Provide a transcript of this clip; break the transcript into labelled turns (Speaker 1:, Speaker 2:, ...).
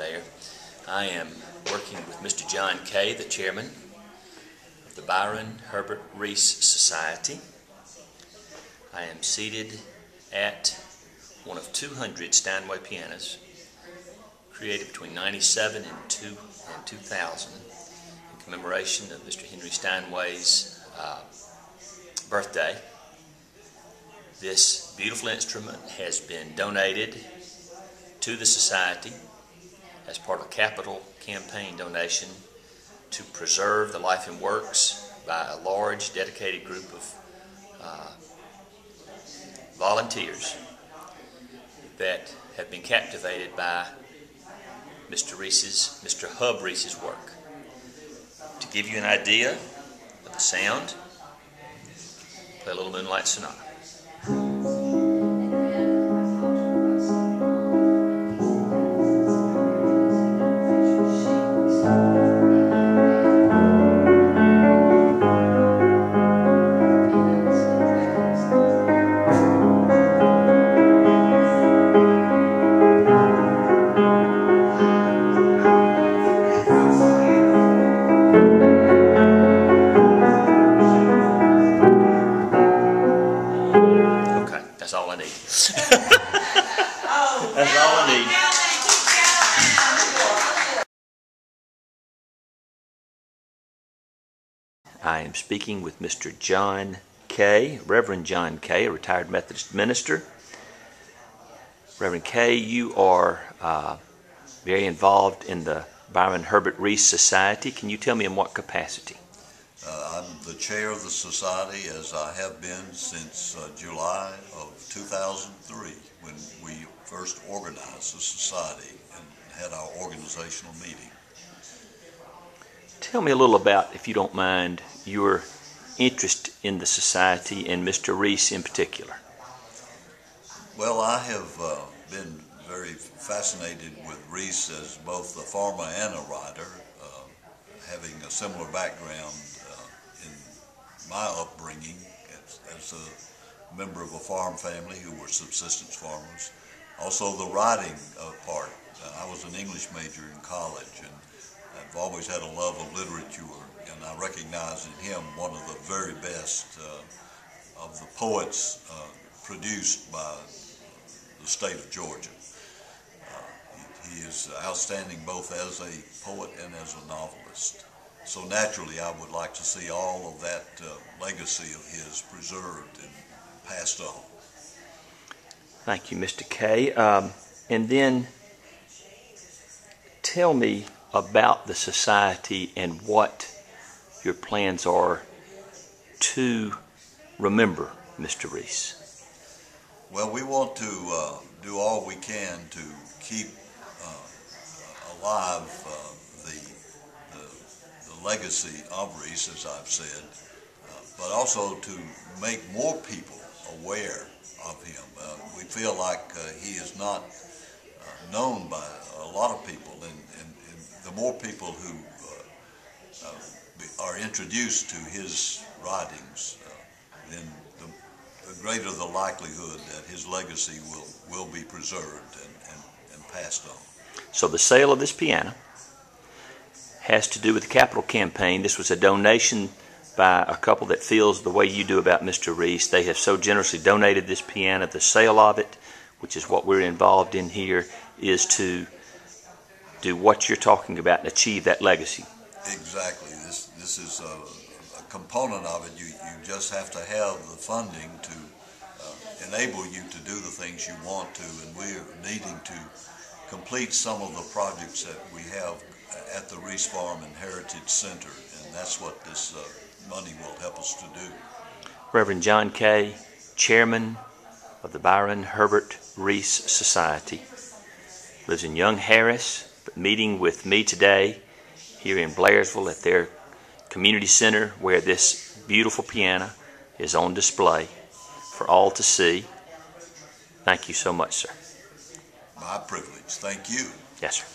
Speaker 1: there. I am working with Mr. John Kay, the chairman of the Byron Herbert Reese Society. I am seated at one of 200 Steinway pianos created between 1997 and 2000 in commemoration of Mr. Henry Steinway's birthday. This beautiful instrument has been donated to the Society as part of a capital campaign donation to preserve the life and works by a large dedicated group of volunteers that have been captivated by Mr. Hub Reese's work. To give you an idea of the sound, play a little Moonlight Sonata. That's all I need. That's all I need. I am speaking with Mr. John Kay, Reverend John Kay, a retired Methodist minister. Reverend Kay, you are very involved in the Byron Herbert Reese Society. Can you tell me in what capacity?
Speaker 2: I'm the chair of the society, as I have been since July of 2003, when we first organized the society and had our organizational meeting.
Speaker 1: Tell me a little about, if you don't mind, your interest in the society and Mr. Reese in particular.
Speaker 2: Well, I have been very fascinated with Reese as both a farmer and a writer, having a similar background in my upbringing as a member of a farm family who were subsistence farmers. Also the writing part. I was an English major in college, and I've always had a love of literature, and I recognize in him one of the very best of the poets produced by the state of Georgia. He is outstanding both as a poet and as a novelist. So naturally, I would like to see all of that legacy of his preserved and passed on.
Speaker 1: Thank you, Mr. Kay. And then tell me about the society and what your plans are to remember Mr. Reese.
Speaker 2: Well, we want to do all we can to keep alive the legacy of Reese, as I've said, but also to make more people aware of him. We feel like he is not known by a lot of people, and the more people who are introduced to his writings, then the greater the likelihood that his legacy will be preserved and passed on.
Speaker 1: So the sale of this piano has to do with the capital campaign. This was a donation by a couple that feels the way you do about Mr. Reese. They have so generously donated this piano. The sale of it, which is what we're involved in here, is to do what you're talking about and achieve that legacy.
Speaker 2: Exactly. This is a component of it. You just have to have the funding to enable you to do the things you want to, and we're needing to complete some of the projects that we have at the Reese Farm and Heritage Center, and that's what this money will help us to do.
Speaker 1: Reverend John Kay, chairman of the Byron Herbert Reese Society, lives in Young Harris, but meeting with me today here in Blairsville at their community center, where this beautiful piano is on display for all to see. Thank you so much, sir.
Speaker 2: My privilege. Thank you.
Speaker 1: Yes, sir.